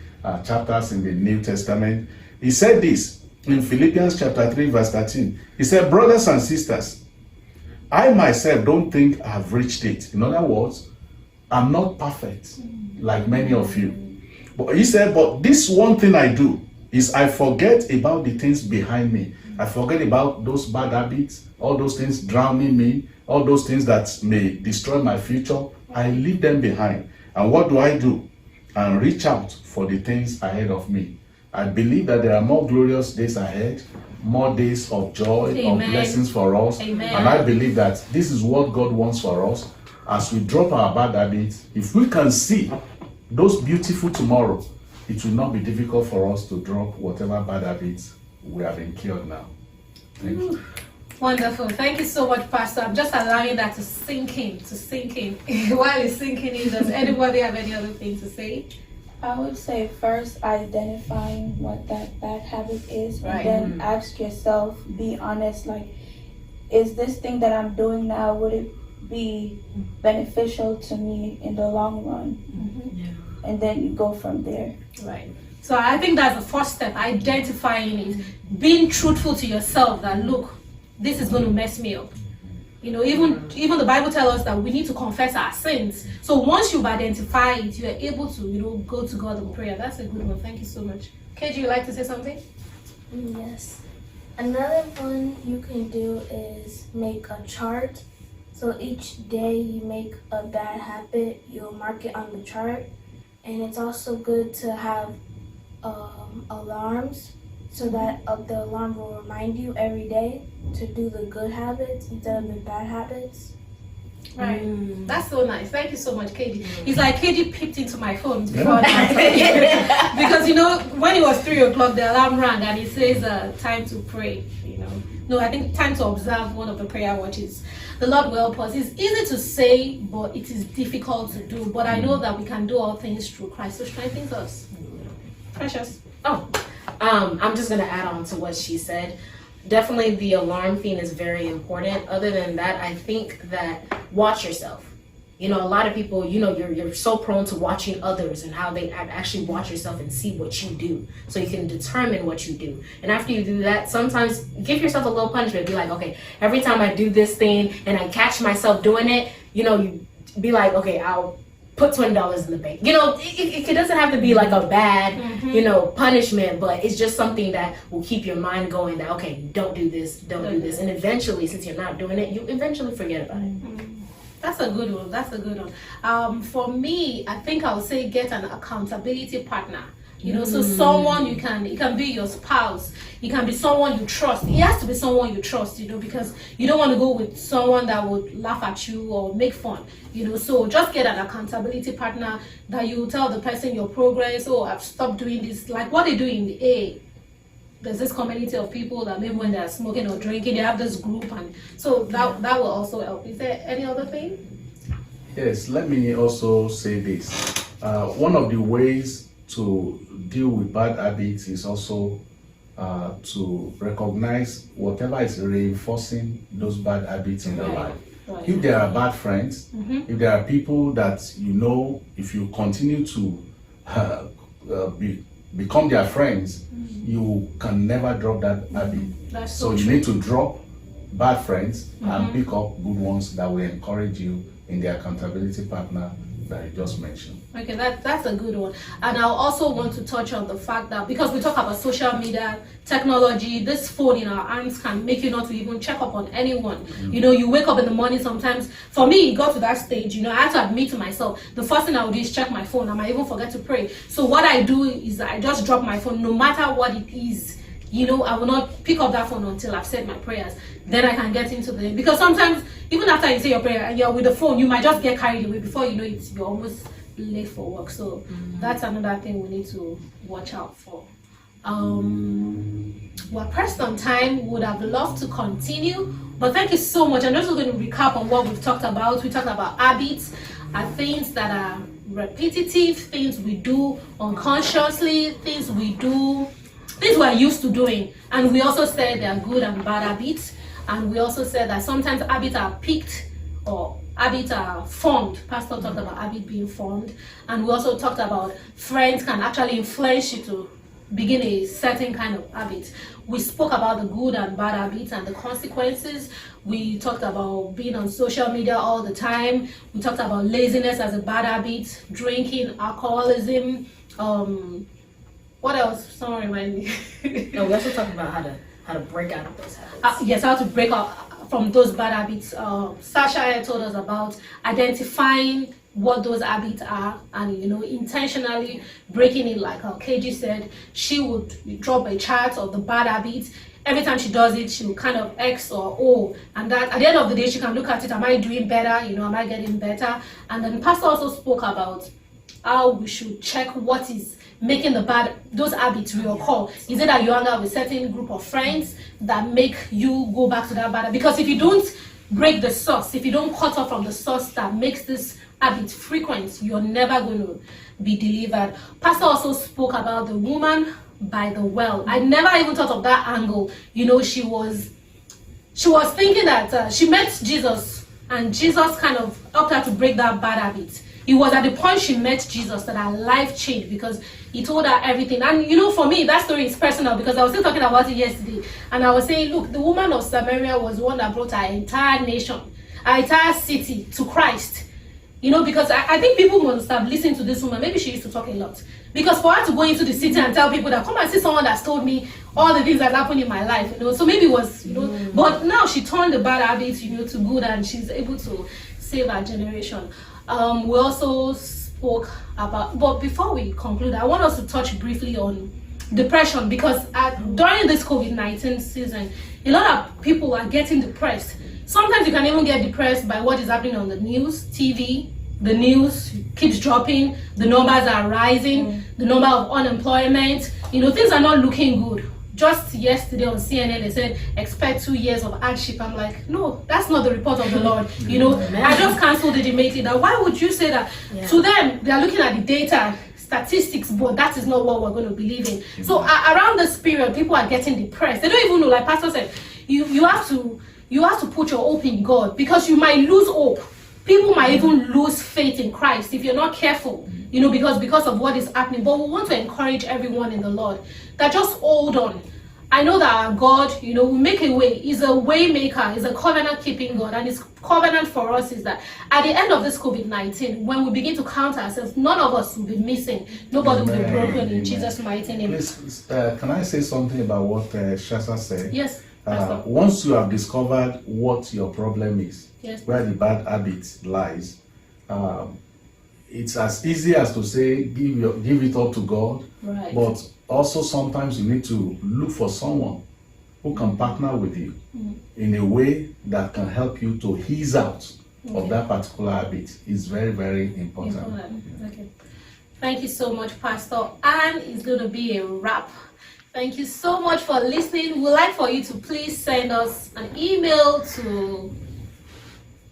chapters in the New Testament. He said this in Philippians chapter 3 verse 13. He said, brothers and sisters, I myself don't think I've reached it. In other words, I'm not perfect like many of you. But he said, but this one thing I do is I forget about the things behind me. I forget about those bad habits, all those things drowning me, all those things that may destroy my future. I leave them behind. And what do? And reach out for the things ahead of me. I believe that there are more glorious days ahead, more days of joy, Amen. Of blessings for us. Amen. And I believe that this is what God wants for us. As we drop our bad habits, if we can see those beautiful tomorrow, it will not be difficult for us to drop whatever bad habits we have incurred now. Thank you. Wonderful. Thank you so much, Pastor. I'm just allowing that to sink in. While it's sinking in, does anybody have any other thing to say? I would say first identifying what that bad habit is, Right. and then ask yourself, be honest, like, is this thing that I'm doing now, would it be beneficial to me in the long run? And then you go from there. Right. So I think that's the first step, identifying it, being truthful to yourself that, look, this is going to mess me up. Even the Bible tells us that we need to confess our sins. So once you've identified it, you're able to, go to God in prayer. That's a good one. Thank you so much. KG, you like to say something? Yes. Another one you can do is make a chart. So each day you make a bad habit, you'll mark it on the chart. And it's also good to have alarms so that the alarm will remind you every day to do the good habits instead of the bad habits. Right. That's so nice. Thank you so much, KD. It's like KD peeped into my phone before that. Because when it was 3 o'clock, the alarm rang and it says time to pray. No, I think time to observe one of the prayer watches. The Lord will help us. It's easy to say, but it is difficult to do. But I know that we can do all things through Christ who strengthens us. Precious. I'm just gonna add on to what she said. Definitely the alarm thing is very important. Other than that, I think that watch yourself. A lot of people, you're so prone to watching others and how they actually watch yourself and see what you do, so you can determine what you do. And after you do that, sometimes give yourself a little punishment. Be like, okay, every time I do this thing and I catch myself doing it, you be like, okay, I'll put $20 in the bank. It doesn't have to be like a bad, punishment, but it's just something that will keep your mind going that, okay, don't do this, don't do this. And eventually, since you're not doing it, you eventually forget about it. That's a good one. For me, I think I would say get an accountability partner. So someone it can be your spouse, it can be someone you trust. It has to be someone you trust, because you don't want to go with someone that would laugh at you or make fun, So just get an accountability partner that you tell the person your progress. Oh, I've stopped doing this. Like what they do in the A. There's this community of people that maybe when they're smoking or drinking, they have this group, and so that will also help. Is there any other thing? Yes, let me also say this. One of the ways to deal with bad habits is also to recognize whatever is reinforcing those bad habits in their life. Right. If there are bad friends, if there are people that if you continue to become their friends, you can never drop that habit. So you need to drop bad friends and pick up good ones that will encourage you in the accountability partner that you just mentioned. Okay, that's a good one. And I also want to touch on the fact that because we talk about social media, technology, this phone in our hands can make you not to even check up on anyone. You wake up in the morning sometimes. For me, it got to that stage, I had to admit to myself, the first thing I would do is check my phone. I might even forget to pray. So what I do is I just drop my phone, no matter what it is. I will not pick up that phone until I've said my prayers. Then I can get into because sometimes, even after you say your prayer and you're with the phone, you might just get carried away. Before you know it, you're almost late for work. So that's another thing we need to watch out for. We're pressed on time. Would have loved to continue, but thank you so much. I'm just going to recap on what we've talked about. We talked about habits, things that are repetitive, things we do unconsciously, things we're used to doing. And we also said there are good and bad habits. And we also said that sometimes habits are picked or habits are formed. Pastor talked about habit being formed. And we also talked about friends can actually influence you to begin a certain kind of habit. We spoke about the good and bad habits and the consequences. We talked about being on social media all the time. We talked about laziness as a bad habit, drinking, alcoholism. What else? Someone remind me. No, we also talked about how to break out of those habits. Yes, how to break out from those bad habits. Sasha told us about identifying what those habits are and intentionally breaking it. Like KG said, she would drop a chart of the bad habits. Every time she does it, she will kind of X or O, and that at the end of the day she can look at it. Am I doing better? Am I getting better? And then Pastor also spoke about how we should check what is making those habits reoccur. Is it that you hang out with a certain group of friends that make you go back to that bad habit? Because if you don't break the source, if you don't cut off from the source that makes this habit frequent, you're never going to be delivered. Pastor also spoke about the woman by the well. I never even thought of that angle. She was thinking that she met Jesus, and Jesus kind of helped her to break that bad habit. It was at the point she met Jesus that her life changed, because he told her everything. And for me, that story is personal, because I was still talking about it yesterday. And I was saying, look, the woman of Samaria was one that brought her entire nation, her entire city to Christ. Because I think people must have listened to this woman. Maybe she used to talk a lot. Because for her to go into the city and tell people that, come and see someone that's told me all the things that happened in my life, so maybe it was, but now she turned the bad habits, to good, and she's able to save our generation. We also spoke about, but before we conclude, I want us to touch briefly on depression, because during this COVID-19 season, a lot of people are getting depressed. Sometimes you can even get depressed by what is happening on the news, TV. The news keeps dropping, the numbers are rising, the number of unemployment, things are not looking good. Just yesterday on CNN, they said, expect 2 years of hardship. I'm like, no, that's not the report of the Lord. I just canceled it immediately. That why would you say that? Yeah. To them, they are looking at the data, statistics, but that is not what we're going to believe in. So around this period, people are getting depressed. They don't even know, like Pastor said, you have to put your hope in God, because you might lose hope. People might even lose faith in Christ if you're not careful, because of what is happening. But we want to encourage everyone in the Lord that just hold on. I know that our God, will make a way. He's a way maker. He's a covenant keeping God. And his covenant for us is that at the end of this COVID-19, when we begin to count ourselves, none of us will be missing. Nobody will be broken in Jesus' mighty name. Please, can I say something about what Shasa said? Yes. Once you have discovered what your problem is, yes, where the bad habit lies, it's as easy as to say give it up to God. Right. But also sometimes you need to look for someone who can partner with you in a way that can help you to ease out of that particular habit. Is very, very important. Okay. Thank you so much, Pastor. And it's going to be a wrap. Thank you so much for listening. We'd like for you to please send us an email to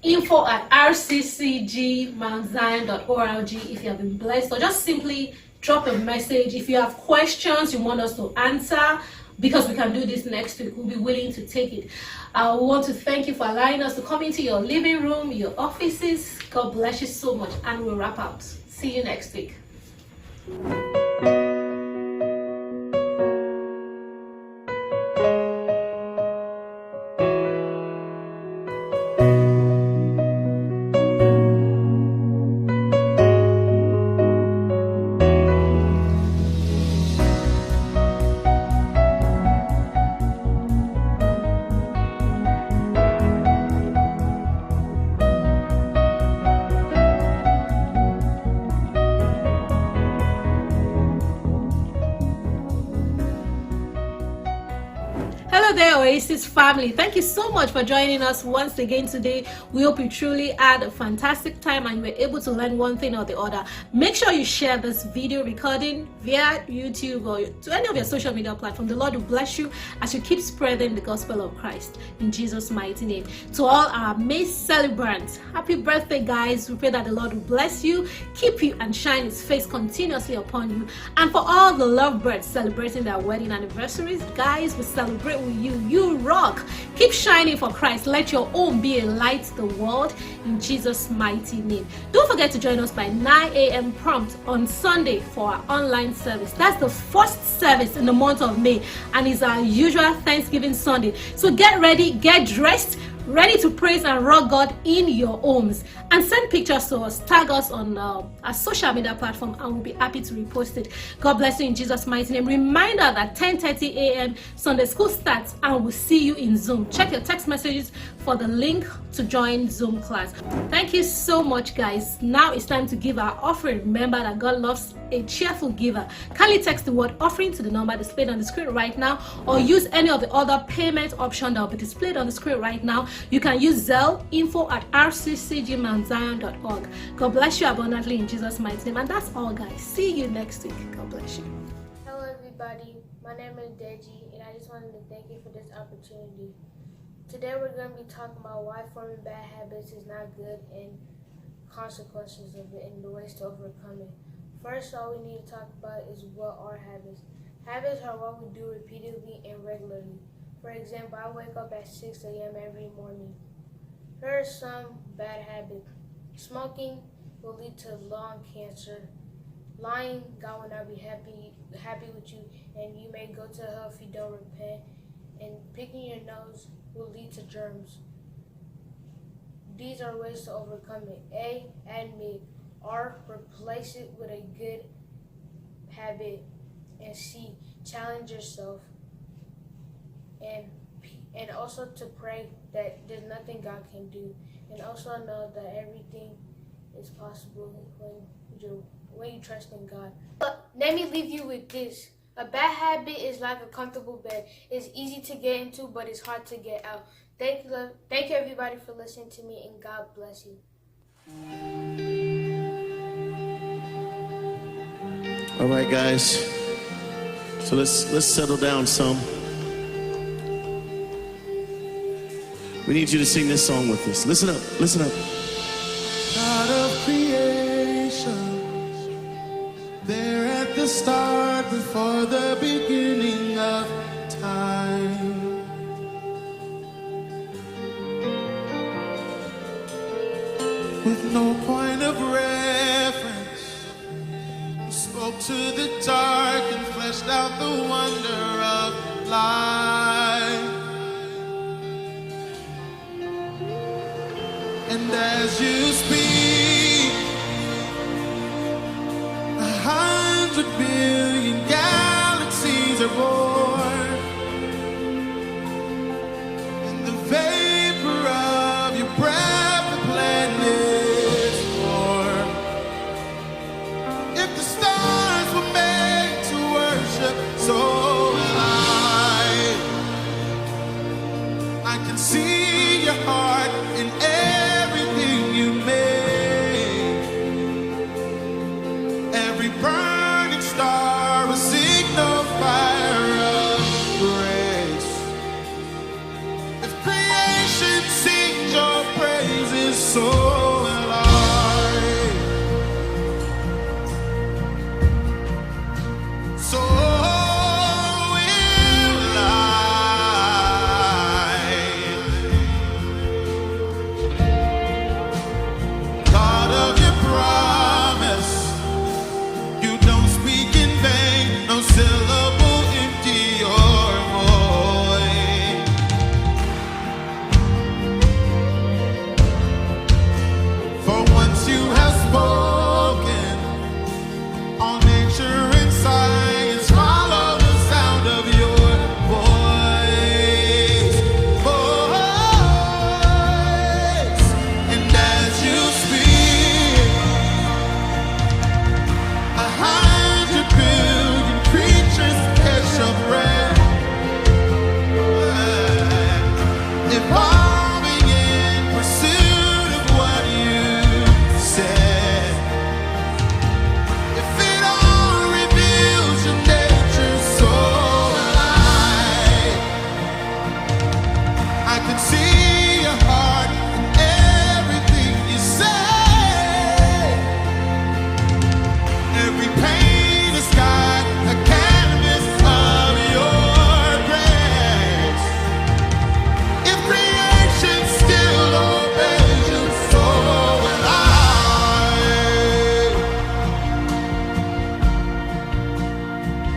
info@rccgmountzion.org if you have been blessed, or just simply drop a message. If you have questions you want us to answer, because we can do this next week, we'll be willing to take it. We want to thank you for allowing us to come into your living room, your offices. God bless you so much, and we'll wrap up. See you next week. Oasis family, thank you so much for joining us once again today. We hope you truly had a fantastic time and you were able to learn one thing or the other. Make sure you share this video recording via YouTube or to any of your social media platforms. The Lord will bless you as you keep spreading the gospel of Christ in Jesus' mighty name. To all our May celebrants, happy birthday, guys. We pray that the Lord will bless you, keep you, and shine his face continuously upon you. And for all the lovebirds celebrating their wedding anniversaries, guys, we celebrate with you. You rock. Keep shining for Christ. Let your home be a light to the world in Jesus' mighty name. Don't forget to join us by 9 a.m. prompt on Sunday for our online service. That's the first service in the month of May, and it's our usual Thanksgiving Sunday. So get ready, get dressed, ready to praise and rock God in your homes, and send pictures to us. Tag us on our social media platform and we'll be happy to repost it. God bless you in Jesus' mighty name. Reminder that 10:30 a.m. Sunday school starts, and we'll see you in Zoom. Check your text messages for the link to join Zoom class. Thank you so much, guys. Now it's time to give our offering. Remember that God loves a cheerful giver. Kindly text the word offering to the number displayed on the screen right now, or use any of the other payment options that will be displayed on the screen right now. You can use Zelle, info@rccgmountzion.org. God bless you abundantly in Jesus' mighty name. And that's all, guys. See you next week. God bless you. Hello, everybody. My name is Deji, and I just wanted to thank you for this opportunity. Today we're going to be talking about why forming bad habits is not good and consequences of it and the ways to overcome it. First, all we need to talk about is what are habits. Habits are what we do repeatedly and regularly. For example, I wake up at 6 a.m. every morning. Here are some bad habits. Smoking will lead to lung cancer. Lying, God will not be happy with you, and you may go to hell if you don't repent. And picking your nose will lead to germs. These are ways to overcome it. A, admit. R, replace it with a good habit. And C, challenge yourself. And also to pray that there's nothing God can do. And also know that everything is possible when you trust in God. But let me leave you with this. A bad habit is like a comfortable bed. It's easy to get into, but it's hard to get out. Thank you everybody for listening to me, and God bless you. All right, guys. So let's settle down some. We need you to sing this song with us. Listen up, listen up. God of creation, there at the start, before the beginning of time. With no point of reference, you spoke to the dark and fleshed out the wonder of life. And as you speak, 100 billion galaxies are born. In the vapor of your breath, the planets form. If the stars were made to worship, so will I can see your heart in everything you made. Every burning star a signal fire of grace. If creation sings your praises, so will I. So will I. God of your promise, you don't speak in vain, no syllable empty or void. For once you have spoken, all nature and science follow the sound of your voice. Voice. And as you speak, 100 billion creatures catch your breath, evolving in pursuit of what you said. If it all reveals your nature, so will I can see your heart in everything you say. Every pain is sky, a canvas of your grace. If creation still obeys you, so will I.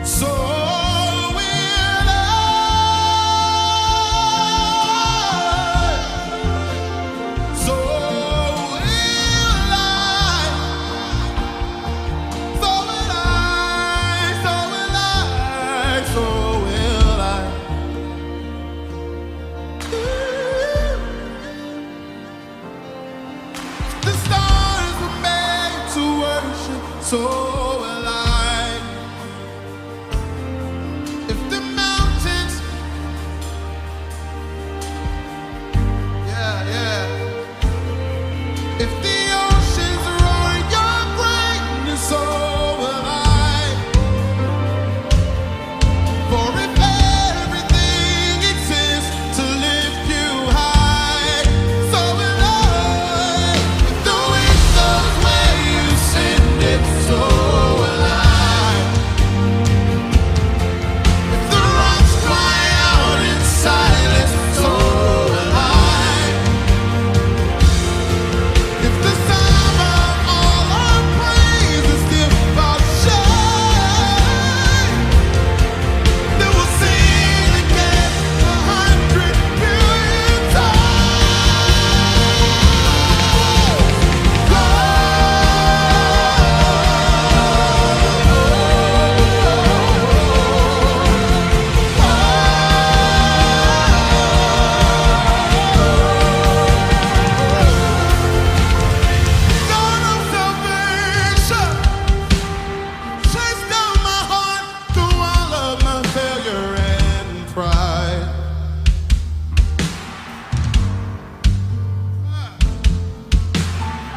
So will I. So will I. So will I. So will I. So will I. The stars were made to worship, so will I. If the mountains, yeah. If the oceans roar your greatness, so will I. For if everything exists to lift you high, so will I. If the wind goes where you send it, so will I. If the rocks cry out in silence, so will I. If the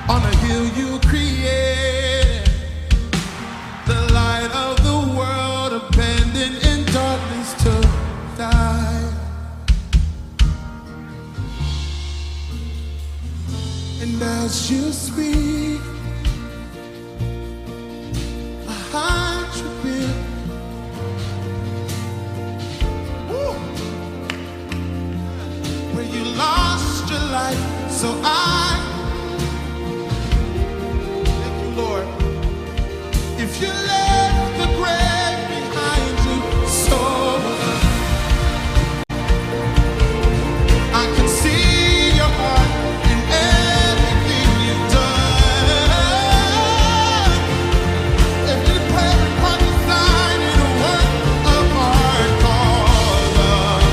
On a hill you created, the light of the world, abandoned in darkness to die. And as you speak, 100 billion. Where you lost your life, so thank you, Lord. If you left the grave behind you, so I can see your heart in everything you've done. If you pray upon the sign in a work of art called love,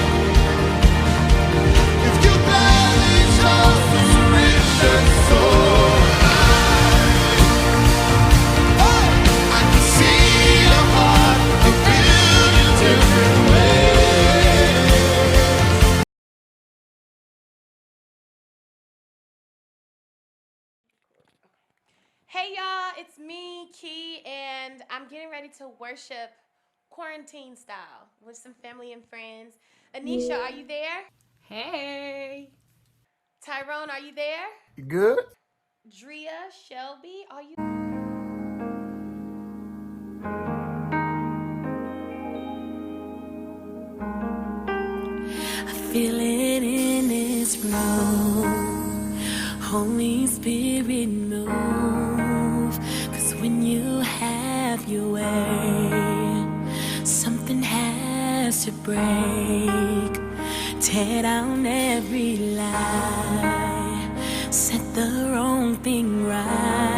if you gladly chose to surrender so I can see your heart a billion different ways. Hey y'all, it's me, Key, and I'm getting ready to worship quarantine style with some family and friends. Anisha, are you there? Hey. Tyrone, are you there? Good. Drea, Shelby, are you? I feel it in this room. Holy Spirit, move. 'Cause when you have your way, something has to break. Tear down every lie, set the wrong thing right.